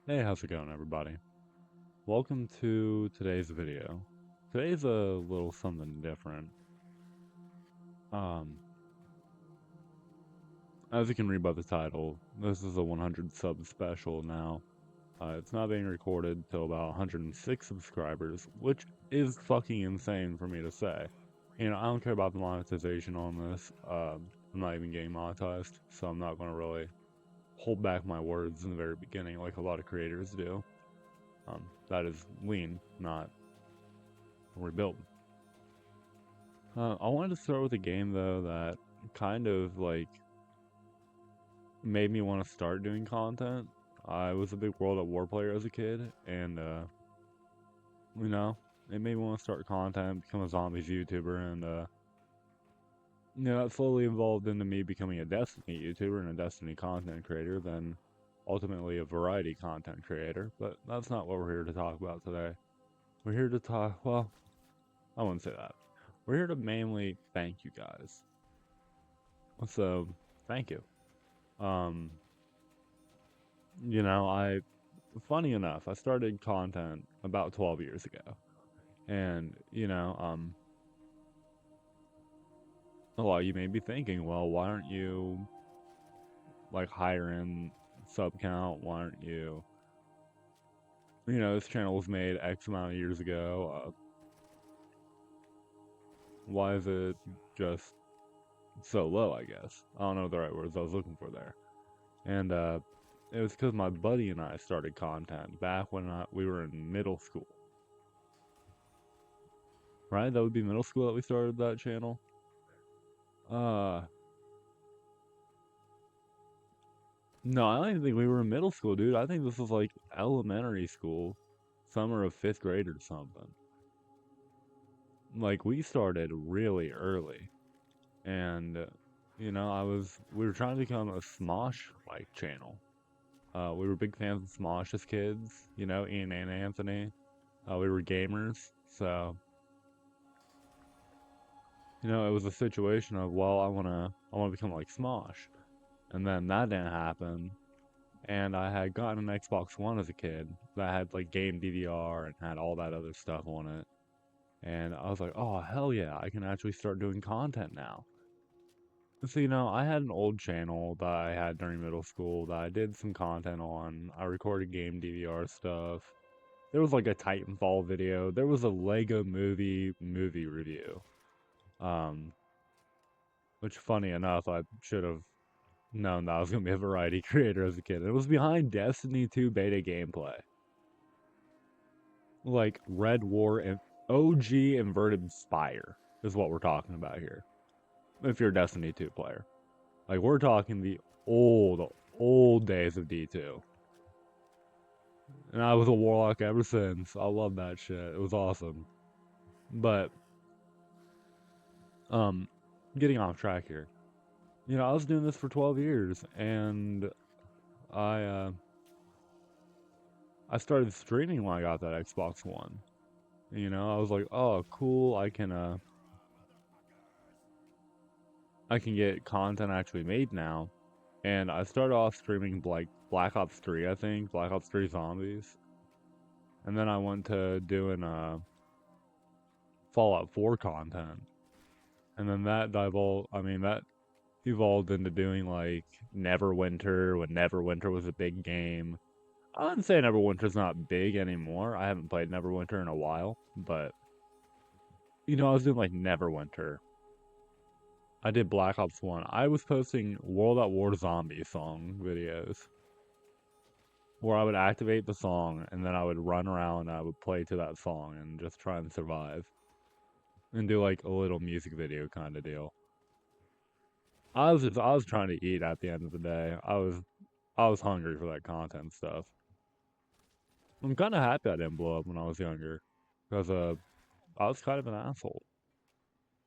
Hey, how's it going, everybody? Welcome to today's video. Today's a little something different. Um, as you can read by the title, this is a 100 sub special now. It's not being recorded till about 106 subscribers, which is fucking insane for me to say. You know, I don't care about the monetization on this. I'm not even getting monetized, so I'm not going to really hold back my words in the very beginning like a lot of creators do. That is lean, not rebuild. I wanted to start with a game though that kind of like made me want to start doing content. I was a big World at War player as a kid, and you know, it made me want to start content, become a zombies YouTuber, and that slowly evolved into me becoming a Destiny YouTuber and a Destiny content creator, then ultimately a variety content creator. But that's not what we're here to talk about today. We're here to talk. Well, I wouldn't say that. We're here to mainly thank you guys. So, thank you. Um, funny enough, I started content about 12 years ago. And, a lot of you may be thinking, well, why aren't you like higher in sub count? Why aren't you, this channel was made X amount of years ago. Why is it just so low, I guess? I don't know the right words I was looking for there. And, it was because my buddy and I started content back when we were in middle school. Right? That would be middle school that we started that channel. Uh, no, I don't even think we were in middle school, dude. I think this was like elementary school, summer of 5th grade or something. Like we started really early, and we were trying to become a Smosh like channel. We were big fans of Smosh as kids, Ian and Anthony. We were gamers, so it was a situation of, well, I wanna become like Smosh, and then that didn't happen. And I had gotten an Xbox One as a kid that had like game DVR and had all that other stuff on it. And I was like, oh, hell yeah, I can actually start doing content now. So, I had an old channel that I had during middle school that I did some content on. I recorded game DVR stuff. There was like a Titanfall video. There was a Lego movie review. Um, which funny enough, I should have known that I was gonna be a variety creator as a kid. It was behind Destiny 2 beta gameplay. Like Red War and OG inverted spire is what we're talking about here. If you're a Destiny 2 player, like we're talking the old days of D2. And I was a warlock ever since. I love that shit. It was awesome. But um getting off track here. I was doing this for 12 years and I uh I started streaming when I got that Xbox One. I was like, "Oh, cool. I can get content actually made now." And I started off streaming like Black Ops 3, I think, Black Ops 3 Zombies. And then I went to doing Fallout 4 content. And then that evolved into doing like Neverwinter when Neverwinter was a big game. I wouldn't say Neverwinter's not big anymore. I haven't played Neverwinter in a while, but I was doing like Neverwinter. I did Black Ops 1. I was posting World at War zombie song videos where I would activate the song and then I would run around and I would play to that song and just try and survive and do like a little music video kind of deal. I was trying to eat at the end of the day. I was hungry for that content stuff. I'm kind of happy I didn't blow up when I was younger because I was kind of an asshole.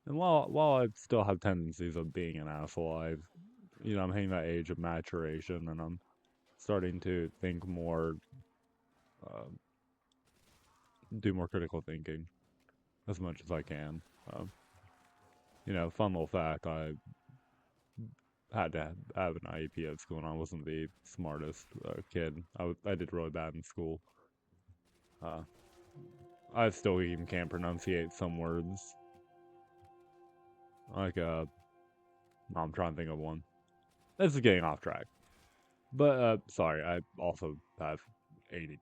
And while I still have tendencies of being an asshole, I'm hitting that age of maturation and I'm starting to think more, uh, do more critical thinking as much as I can. Um, fun little fact, I had to have an IEP at school, and I wasn't the smartest kid. I did really bad in school. Uh, I still even can't pronunciate some words. Like I'm trying to think of one. This is getting off track. But sorry, I also have ADD.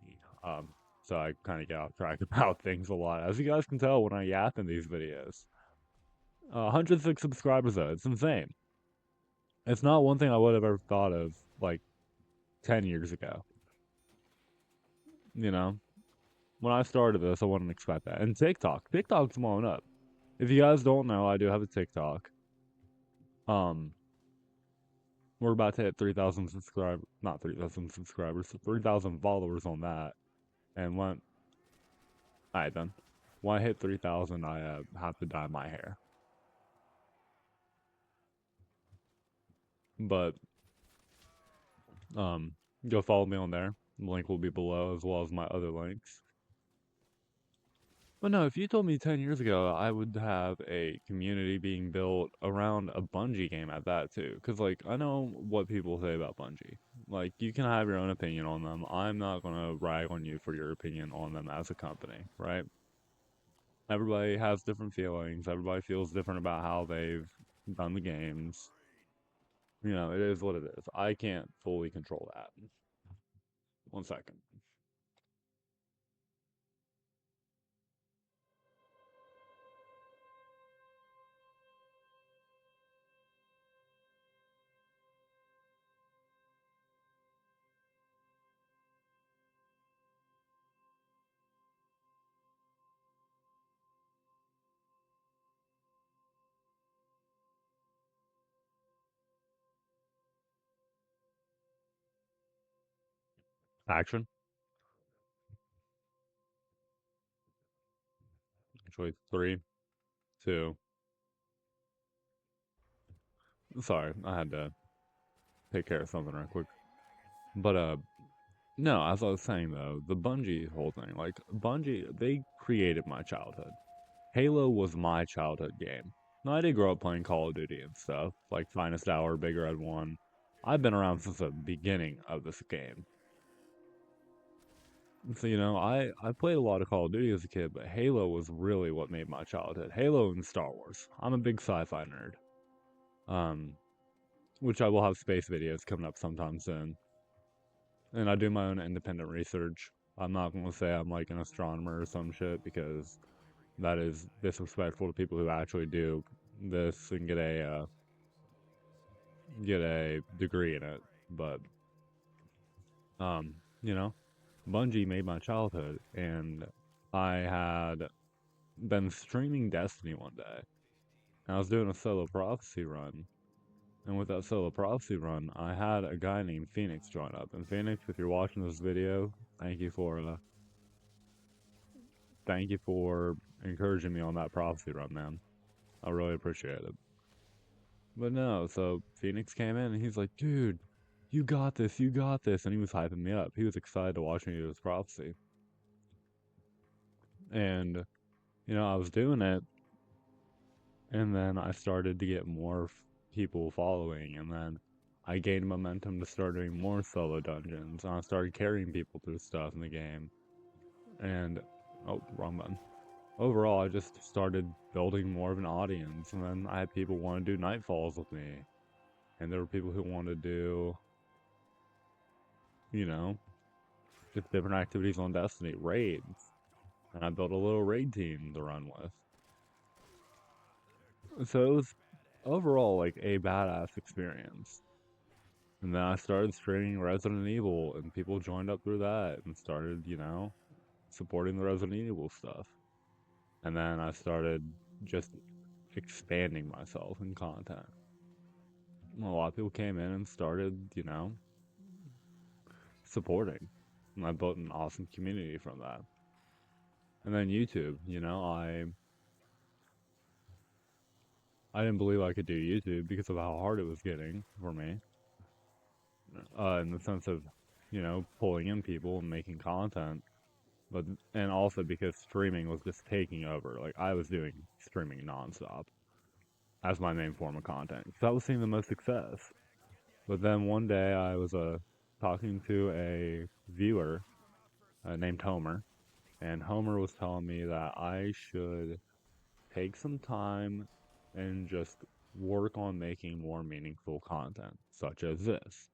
So I kind of get off track about things a lot, as you guys can tell when I yap in these videos. 106 subscribers though, it's insane. It's not one thing I would have ever thought of like 10 years ago. You know, when I started this, I wouldn't expect that. And TikTok's blowing up. If you guys don't know, I do have a TikTok. Um, we're about to hit 3,000 subscribers, not 3,000 subscribers, 3,000 followers on that. And alright then. When I hit 3,000, I have to dye my hair. But um, go follow me on there. The link will be below, as well as my other links. But no, if you told me 10 years ago, I would have a community being built around a Bungie game at that too. Because, like, I know what people say about Bungie. Like, you can have your own opinion on them. I'm not going to rag on you for your opinion on them as a company, right? Everybody has different feelings. Everybody feels different about how they've done the games. You know, it is what it is. I can't fully control that. One second. Action. Actually, three, two. Sorry, I had to take care of something real quick. But no, as I was saying though, the Bungie whole thing, like Bungie, they created my childhood. Halo was my childhood game. Now I did grow up playing Call of Duty and stuff, like Finest Hour, Big Red One. I've been around since the beginning of this game. So, you know, I played a lot of Call of Duty as a kid, but Halo was really what made my childhood. Halo and Star Wars. I'm a big sci-fi nerd. Um, which I will have space videos coming up sometime soon. And I do my own independent research. I'm not going to say I'm like an astronomer or some shit because that is disrespectful to people who actually do this and get a degree in it. But you know, Bungie made my childhood, and I had been streaming Destiny one day. And I was doing a solo prophecy run. And with that solo prophecy run, I had a guy named Phoenix join up. And Phoenix, if you're watching this video, thank you for encouraging me on that prophecy run, man. I really appreciate it. But no, so Phoenix came in and he's like, dude, you got this, you got this. And he was hyping me up. He was excited to watch me do this prophecy. And, you know, I was doing it. And then I started to get more people following. And then I gained momentum to start doing more solo dungeons. And I started carrying people through stuff in the game. And, oh, wrong button. Overall, I just started building more of an audience, and then I had people want to do nightfalls with me, and there were people who wanted to do, you know, just different activities on Destiny, raids, and I built a little raid team to run with. So it was overall like a badass experience. And then I started streaming Resident Evil, and people joined up through that and started, you know, supporting the Resident Evil stuff. And then I started just expanding myself in content. A lot of people came in and started, you know, supporting. And I built an awesome community from that. And then YouTube, you know, I didn't believe I could do YouTube because of how hard it was getting for me. In the sense of, you know, pulling in people and making content. But and also because streaming was just taking over. Like I was doing streaming nonstop. as my main form of content. 'Cause that was seeing the most success. But then one day I was talking to a viewer named Homer, and Homer was telling me that I should take some time and just work on making more meaningful content, such as this.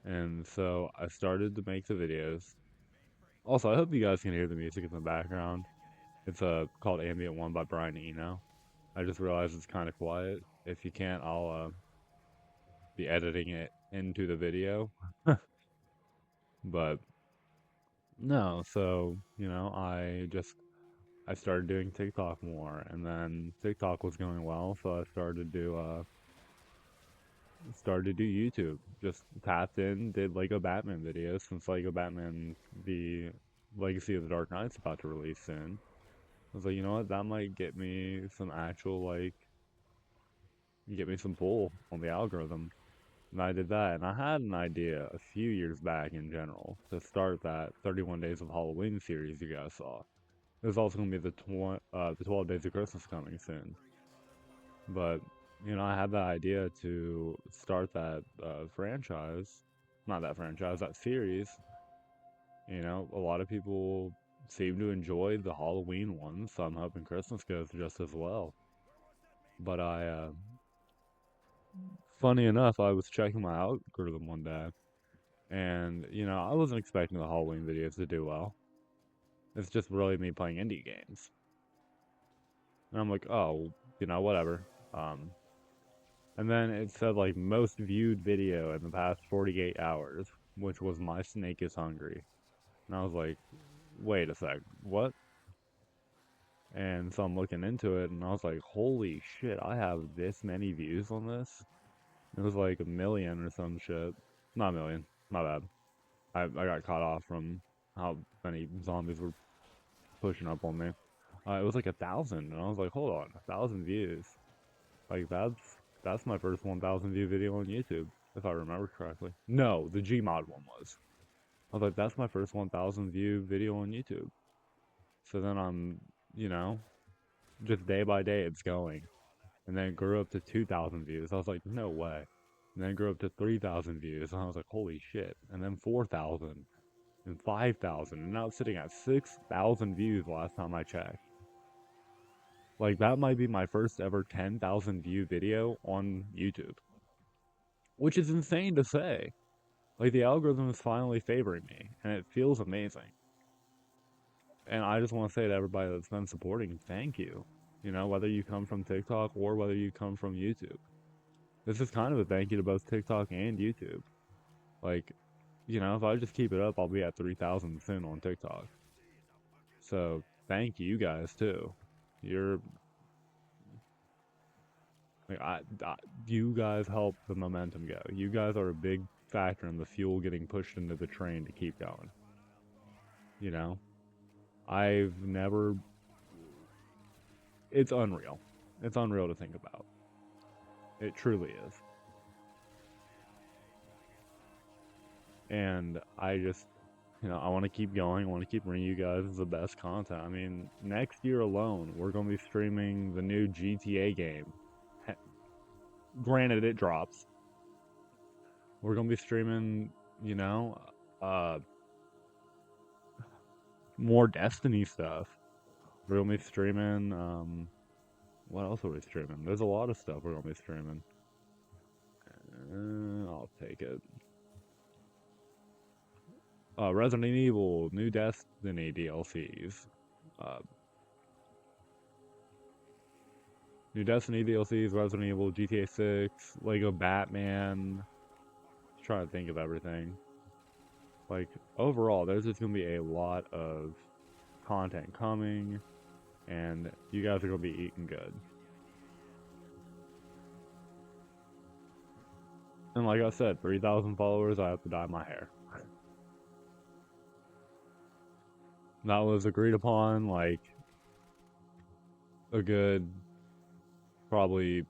And so I started to make the videos. Also, I hope you guys can hear the music in the background. It's called Ambient One by Brian Eno. I just realized it's kind of quiet. If you can't, I'll be editing it into the video. But no, so I started doing TikTok more, and then TikTok was going well, so I started to do YouTube. Just tapped in, did Lego Batman videos since Lego Batman the Legacy of the Dark Knight's about to release soon. I was like, you know what, that might get me some actual get me some pull on the algorithm. And I did that, and I had an idea a few years back in general to start that 31 Days of Halloween series you guys saw. There's also gonna be the 12 Days of Christmas coming soon. But I had the idea to start that franchise, not that franchise, that series. A lot of people seem to enjoy the Halloween ones, so I'm hoping Christmas goes just as well. But funny enough, I was checking my algorithm one day, and I wasn't expecting the Halloween videos to do well. It's just really me playing indie games, and I'm like, oh, whatever. Um, And then it said like most viewed video in the past 48 hours, which was My Snake is Hungry. And I was like, wait a sec, what? And so I'm looking into it and I was like, holy shit, I have this many views on this? It was like 1 million or some shit. Not 1 million, my bad. I got caught off from how many zombies were pushing up on me. It was like 1,000, and I was like, hold on, 1,000 views. Like that's my first 1,000 view video on YouTube, if I remember correctly. No, the Gmod one was. I was like, that's my first 1,000 view video on YouTube. So then you know, just day by day it's going. And then it grew up to 2,000 views. I was like, no way. And then it grew up to 3,000 views. And I was like, holy shit. And then 4,000 and 5,000. And now it's sitting at 6,000 views last time I checked. Like, that might be my first ever 10,000 view video on YouTube. Which is insane to say. Like, the algorithm is finally favoring me, and it feels amazing. And I just want to say to everybody that's been supporting, thank you. Whether you come from TikTok or whether you come from YouTube. This is kind of a thank you to both TikTok and YouTube. Like, if I just keep it up, I'll be at 3,000 soon on TikTok. So, thank you guys, too. You're Like you guys help the momentum go. You guys are a big factor in the fuel getting pushed into the train to keep going. I've never. It's unreal. It's unreal to think about. It truly is. And I just, I want to keep going. I want to keep bringing you guys the best content. I mean, next year alone, we're going to be streaming the new GTA game. Granted, it drops. We're going to be streaming, uh, more Destiny stuff. We're gonna be streaming, what else are we streaming? There's a lot of stuff we're gonna be streaming. I'll take it. Resident Evil, new Destiny DLCs. Uh, new Destiny DLCs, Resident Evil, GTA 6, Lego Batman. Just trying to think of everything. Like, overall, there's just gonna be a lot of content coming, and you guys are gonna be eating good. And like I said, 3,000 followers, I have to dye my hair. That was agreed upon, like, a good, probably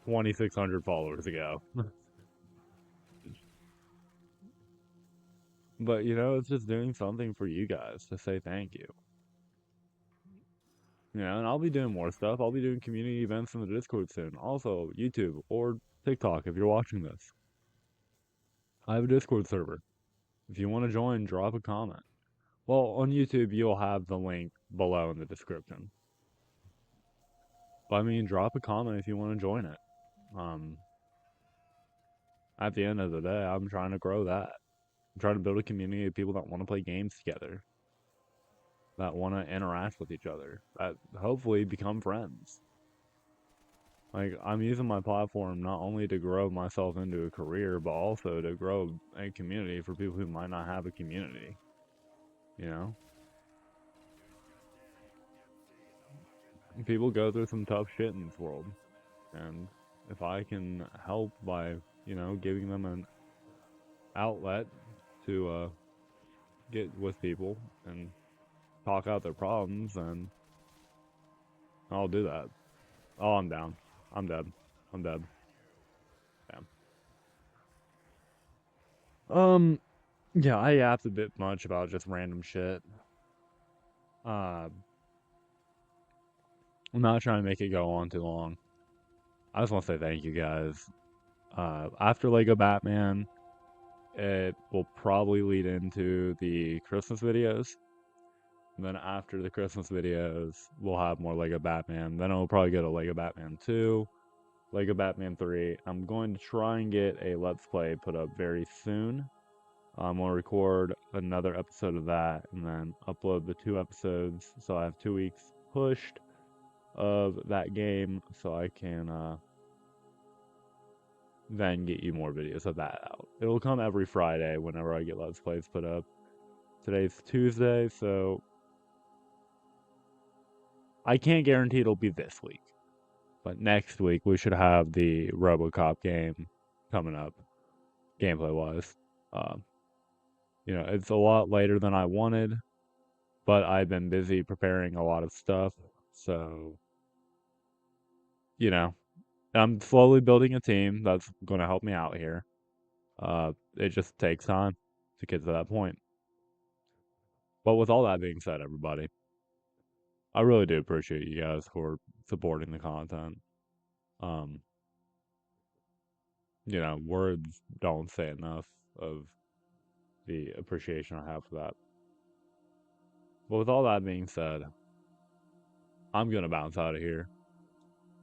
2,600 followers ago. But, it's just doing something for you guys to say thank you. You know, and I'll be doing more stuff. I'll be doing community events in the Discord soon. Also, YouTube or TikTok if you're watching this. I have a Discord server. If you want to join, drop a comment. Well, on YouTube, you'll have the link below in the description. But I mean, drop a comment if you want to join it. At the end of the day, I'm trying to grow that. I'm trying to build a community of people that want to play games together, that want to interact with each other, that hopefully become friends. Like, I'm using my platform not only to grow myself into a career, but also to grow a community for people who might not have a community. You know? People go through some tough shit in this world. And if I can help by, giving them an outlet to get with people and talk out their problems, then I'll do that. Oh, I'm down. I'm dead. I'm dead. Damn. Yeah, I yapped a bit much about just random shit. I'm not trying to make it go on too long. I just want to say thank you guys. After Lego Batman, it will probably lead into the Christmas videos. And then after the Christmas videos, we'll have more Lego Batman. Then I'll probably go to Lego Batman 2, Lego Batman 3. I'm going to try and get a Let's Play put up very soon. I'm going to record another episode of that and then upload the 2 episodes. So I have 2 weeks pushed of that game so I can then get you more videos of that out. It'll come every Friday whenever I get Let's Plays put up. Today's Tuesday, so I can't guarantee it'll be this week. But next week we should have the RoboCop game coming up, gameplay-wise. It's a lot later than I wanted, but I've been busy preparing a lot of stuff, so, I'm slowly building a team that's going to help me out here. It just takes time to get to that point. But with all that being said, everybody, I really do appreciate you guys for supporting the content. Um, words don't say enough of the appreciation I have for that. But with all that being said, I'm gonna bounce out of here.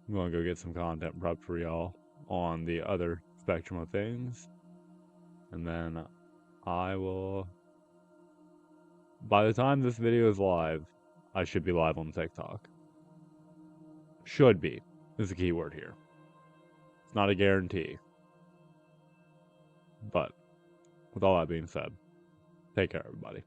I'm gonna go get some content prepped for y'all on the other spectrum of things. And then I will, by the time this video is live, I should be live on TikTok. Should be is the key word here. It's not a guarantee. But with all that being said, take care, everybody.